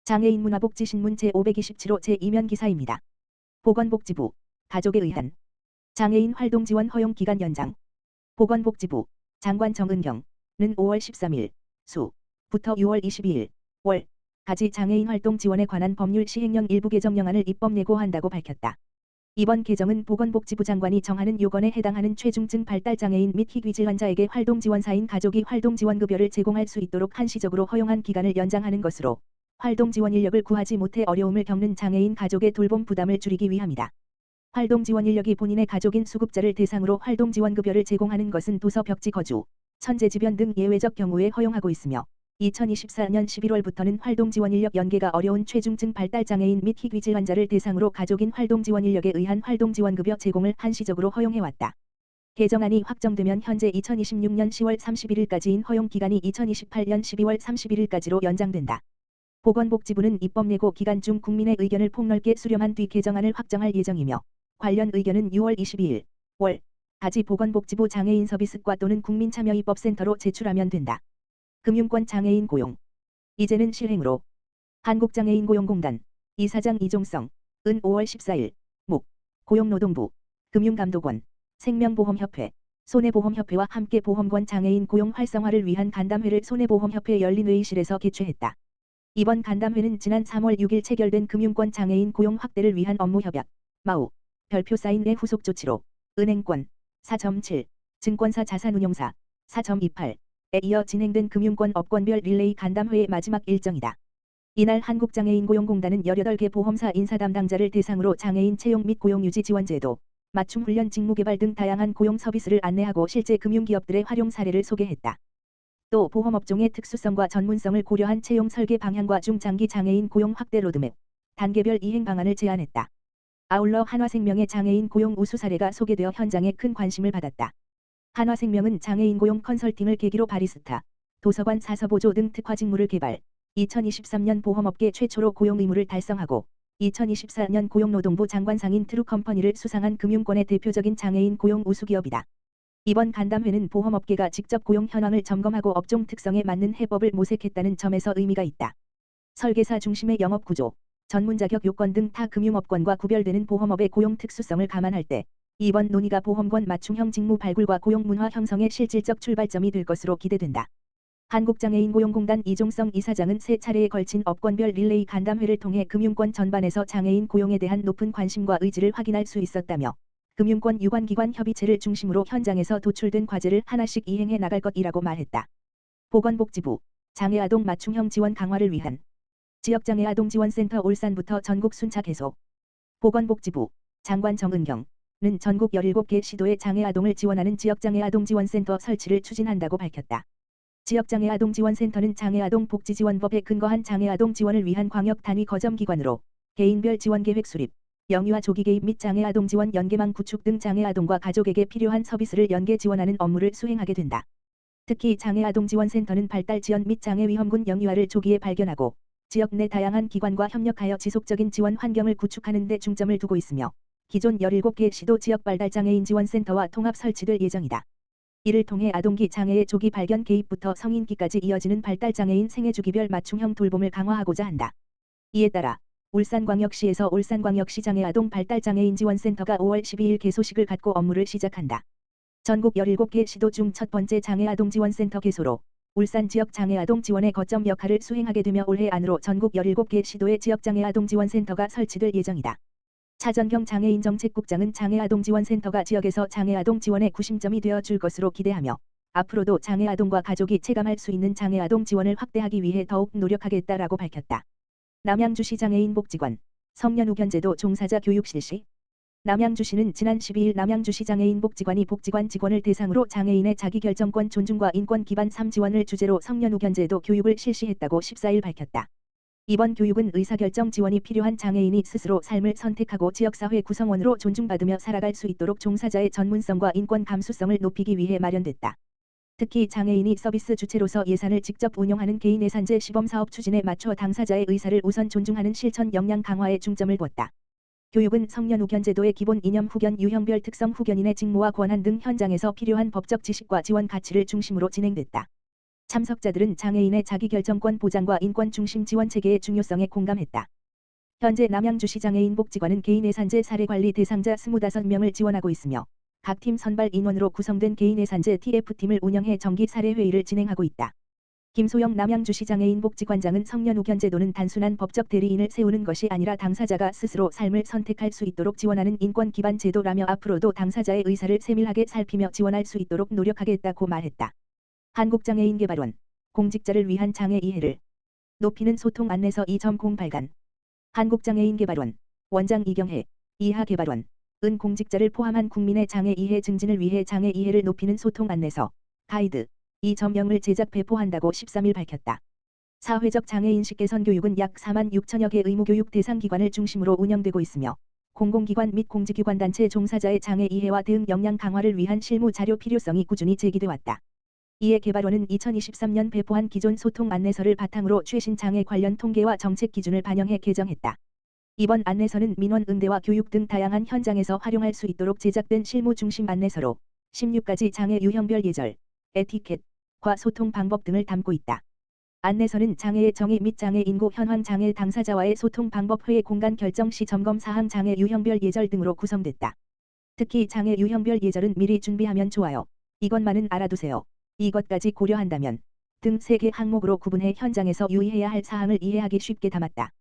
장애인 문화복지신문 제527호 제2면 기사입니다. 보건복지부, 가족에 의한 장애인 활동지원 허용기간 연장. 보건복지부, 장관 정은경는 5월 13일 수부터 6월 22일 월까지 장애인 활동 지원에 관한 법률 시행령 일부 개정령안을 입법 예고한다고 밝혔다. 이번 개정은 보건복지부 장관이 정하는 요건에 해당하는 최중증 발달장애인 및 희귀질 환자에게 활동지원사인 가족이 활동지원급여를 제공할 수 있도록 한시적으로 허용한 기간을 연장하는 것으로 활동지원 인력을 구하지 못해 어려움을 겪는 장애인 가족의 돌봄 부담을 줄이기 위함이다. 활동지원 인력이 본인의 가족인 수급자를 대상으로 활동지원급여를 제공하는 것은 도서 벽지 거주, 천재지변 등 예외적 경우에 허용하고 있으며 2024년 11월부터는 활동지원 인력 연계가 어려운 최중증 발달장애인 및 희귀질 환자를 대상으로 가족인 활동지원 인력에 의한 활동지원급여 제공을 한시적으로 허용해왔다. 개정안이 확정되면 현재 2026년 10월 31일까지인 허용기간이 2028년 12월 31일까지로 연장된다. 보건복지부는 입법 예고 기간 중 국민의 의견을 폭넓게 수렴한 뒤 개정안을 확정할 예정이며 관련 의견은 6월 22일 월까지 보건복지부 장애인 서비스과 또는 국민참여입법센터로 제출하면 된다. 금융권 장애인 고용. 이제는 실행으로. 한국장애인고용공단 이사장 이종성은 5월 14일 목 고용노동부, 금융감독원, 생명보험협회, 손해보험협회와 함께 보험권 장애인 고용 활성화를 위한 간담회를 손해보험협회 열린 회의실에서 개최했다. 이번 간담회는 지난 3월 6일 체결된 금융권 장애인 고용 확대를 위한 업무협약 마우 별표 사인의 후속 조치로 은행권 4.7, 증권사 자산운용사 4.28에 이어 진행된 금융권 업권별 릴레이 간담회의 마지막 일정이다. 이날 한국장애인고용공단은 18개 보험사 인사 담당자를 대상으로 장애인 채용 및 고용유지 지원제도, 맞춤훈련 직무개발 등 다양한 고용 서비스를 안내하고 실제 금융기업들의 활용 사례를 소개했다. 또 보험업종의 특수성과 전문성을 고려한 채용 설계 방향과 중장기 장애인 고용 확대 로드맵, 단계별 이행 방안을 제안했다. 아울러 한화생명의 장애인 고용 우수 사례가 소개되어 현장에 큰 관심을 받았다. 한화생명은 장애인 고용 컨설팅을 계기로 바리스타, 도서관 사서보조 등 특화 직무를 개발, 2023년 보험업계 최초로 고용 의무를 달성하고 2024년 고용노동부 장관상인 트루컴퍼니를 수상한 금융권의 대표적인 장애인 고용 우수 기업이다. 이번 간담회는 보험업계가 직접 고용 현황을 점검하고 업종 특성에 맞는 해법을 모색했다는 점에서 의미가 있다. 설계사 중심의 영업구조, 전문 자격 요건 등 타 금융업권과 구별되는 보험업의 고용 특수성을 감안할 때 이번 논의가 보험권 맞춤형 직무 발굴과 고용 문화 형성의 실질적 출발점이 될 것으로 기대된다. 한국장애인고용공단 이종성 이사장은 3차례에 걸친 업권별 릴레이 간담회를 통해 금융권 전반에서 장애인 고용에 대한 높은 관심과 의지를 확인할 수 있었다며 금융권 유관기관 협의체를 중심으로 현장에서 도출된 과제를 하나씩 이행해 나갈 것이라고 말했다. 보건복지부, 장애아동 맞춤형 지원 강화를 위한 지역장애아동지원센터 울산부터 전국 순차 개소. 보건복지부, 장관 정은경는 전국 17개 시도에 장애아동을 지원하는 지역장애아동지원센터 설치를 추진한다고 밝혔다. 지역장애아동지원센터는 장애아동 복지지원법에 근거한 장애아동 지원을 위한 광역 단위 거점기관으로 개인별 지원계획 수립, 영유아 조기 개입 및 장애아동 지원 연계망 구축 등 장애아동과 가족에게 필요한 서비스를 연계 지원하는 업무를 수행하게 된다. 특히 장애아동지원센터는 발달 지연 및 장애 위험군 영유아를 조기에 발견하고 지역 내 다양한 기관과 협력하여 지속적인 지원 환경을 구축하는 데 중점을 두고 있으며 기존 17개 시도 지역 발달장애인 지원센터와 통합 설치될 예정이다. 이를 통해 아동기 장애의 조기 발견 개입부터 성인기까지 이어지는 발달장애인 생애주기별 맞춤형 돌봄을 강화하고자 한다. 이에 따라 울산광역시에서 울산광역시 장애아동 발달장애인 지원센터가 5월 12일 개소식을 갖고 업무를 시작한다. 전국 17개 시도 중 첫 번째 장애아동 지원센터 개소로 울산 지역 장애아동 지원의 거점 역할을 수행하게 되며 올해 안으로 전국 17개 시도의 지역 장애아동 지원센터가 설치될 예정이다. 차전경 장애인정책국장은 장애아동 지원센터가 지역에서 장애아동 지원의 구심점이 되어 줄 것으로 기대하며 앞으로도 장애아동과 가족이 체감할 수 있는 장애아동 지원을 확대하기 위해 더욱 노력하겠다라고 밝혔다. 남양주시 장애인복지관, 성년후견제도 종사자 교육 실시. 남양주시는 지난 12일 남양주시 장애인복지관이 복지관 직원을 대상으로 장애인의 자기결정권 존중과 인권 기반 삶 지원을 주제로 성년후견제도 교육을 실시했다고 14일 밝혔다. 이번 교육은 의사결정 지원이 필요한 장애인이 스스로 삶을 선택하고 지역사회 구성원으로 존중받으며 살아갈 수 있도록 종사자의 전문성과 인권 감수성을 높이기 위해 마련됐다. 특히 장애인이 서비스 주체로서 예산을 직접 운용하는 개인예산제 시범사업 추진에 맞춰 당사자의 의사를 우선 존중하는 실천 역량 강화에 중점을 뒀다. 교육은 성년후견제도의 기본 이념 후견 유형별 특성 후견인의 직무와 권한 등 현장에서 필요한 법적 지식과 지원 가치를 중심으로 진행됐다. 참석자들은 장애인의 자기결정권 보장과 인권 중심 지원 체계의 중요성에 공감했다. 현재 남양주시 장애인복지관은 개인예산제 사례관리 대상자 25명을 지원하고 있으며 각 팀 선발 인원으로 구성된 개인예산제 TF팀을 운영해 정기 사례회의를 진행하고 있다. 김소영 남양주시 장애인복지관장은 성년후견 제도는 단순한 법적 대리인을 세우는 것이 아니라 당사자가 스스로 삶을 선택할 수 있도록 지원하는 인권 기반 제도라며 앞으로도 당사자의 의사를 세밀하게 살피며 지원할 수 있도록 노력하겠다고 말했다. 한국장애인개발원 공직자를 위한 장애 이해를 높이는 소통 안내서 2.0 발간. 한국장애인개발원 원장 이경혜 이하개발원 은 공직자를 포함한 국민의 장애 이해 증진을 위해 장애 이해를 높이는 소통 안내서 가이드 2.0을 제작 배포한다고 13일 밝혔다. 사회적 장애인식 개선 교육은 약 4만 6천여 개 의무교육 대상 기관을 중심으로 운영되고 있으며 공공기관 및 공직기관 단체 종사자의 장애 이해와 대응 역량 강화를 위한 실무 자료 필요성이 꾸준히 제기돼 왔다. 이에 개발원은 2023년 배포한 기존 소통 안내서를 바탕으로 최신 장애 관련 통계와 정책 기준을 반영해 개정했다. 이번 안내서는 민원 응대와 교육 등 다양한 현장에서 활용할 수 있도록 제작된 실무 중심 안내서로 16가지 장애 유형별 예절, 에티켓과 소통 방법 등을 담고 있다. 안내서는 장애의 정의 및 장애 인구 현황 장애 당사자와의 소통 방법 회의 공간 결정 시 점검 사항 장애 유형별 예절 등으로 구성됐다. 특히 장애 유형별 예절은 미리 준비하면 좋아요. 이것만은 알아두세요. 이것까지 고려한다면 등 3개 항목으로 구분해 현장에서 유의해야 할 사항을 이해하기 쉽게 담았다.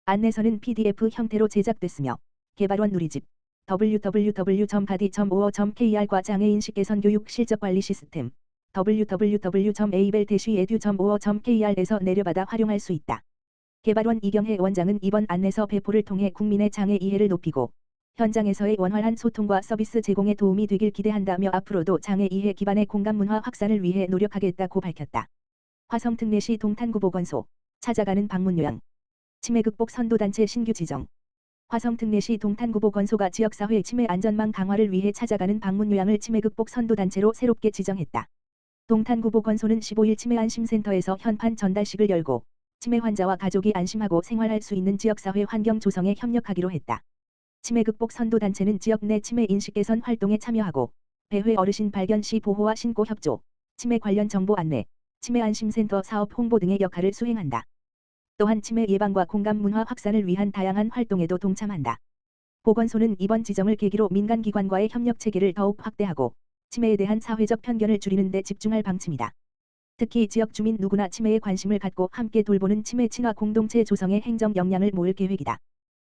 안내서는 PDF 형태로 제작됐으며 개발원 누리집 www.badi.or.kr과 장애인식 개선 교육 실적 관리 시스템 www.able-edu.or.kr에서 내려받아 활용할 수 있다. 개발원 이경혜 원장은 이번 안내서 배포를 통해 국민의 장애 이해를 높이고 현장에서의 원활한 소통과 서비스 제공에 도움이 되길 기대한다며 앞으로도 장애 이해 기반의 공감 문화 확산을 위해 노력하겠다고 밝혔다. 화성특례시 동탄구보건소 찾아가는 방문 요양 치매 극복 선도단체 신규 지정. 화성특례시 동탄구보건소가 지역사회 치매 안전망 강화를 위해 찾아가는 방문 요양을 치매 극복 선도단체로 새롭게 지정했다. 동탄구보건소는 15일 치매 안심센터에서 현판 전달식을 열고 치매 환자와 가족이 안심하고 생활할 수 있는 지역사회 환경 조성에 협력하기로 했다. 치매 극복 선도단체는 지역 내 치매 인식 개선 활동에 참여하고 배회 어르신 발견 시 보호와 신고 협조, 치매 관련 정보 안내, 치매 안심센터 사업 홍보 등의 역할을 수행한다. 또한 치매 예방과 공감 문화 확산을 위한 다양한 활동에도 동참한다. 보건소는 이번 지정을 계기로 민간기관과의 협력 체계를 더욱 확대하고 치매에 대한 사회적 편견을 줄이는 데 집중할 방침이다. 특히 지역 주민 누구나 치매에 관심을 갖고 함께 돌보는 치매 친화 공동체 조성에 행정 역량을 모을 계획이다.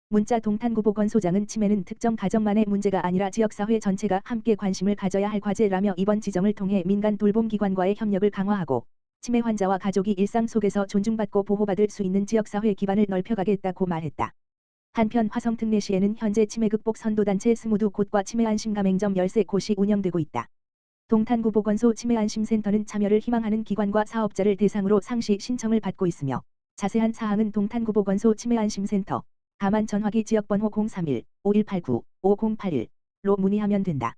문자 동탄구보건소장은 치매는 특정 가정만의 문제가 아니라 지역사회 전체가 함께 관심을 가져야 할 과제라며 이번 지정을 통해 민간 돌봄기관과의 협력을 강화하고 치매 환자와 가족이 일상 속에서 존중받고 보호받을 수 있는 지역사회 기반을 넓혀가겠다고 말했다. 한편 화성특례시에는 현재 치매 극복 선도단체 22곳과 치매 안심 가맹점 13곳이 운영되고 있다. 동탄구보건소 치매 안심센터는 참여를 희망하는 기관과 사업자를 대상으로 상시 신청을 받고 있으며 자세한 사항은 동탄구보건소 치매 안심센터 다만 전화기 지역번호 031-5189-5081로 문의하면 된다.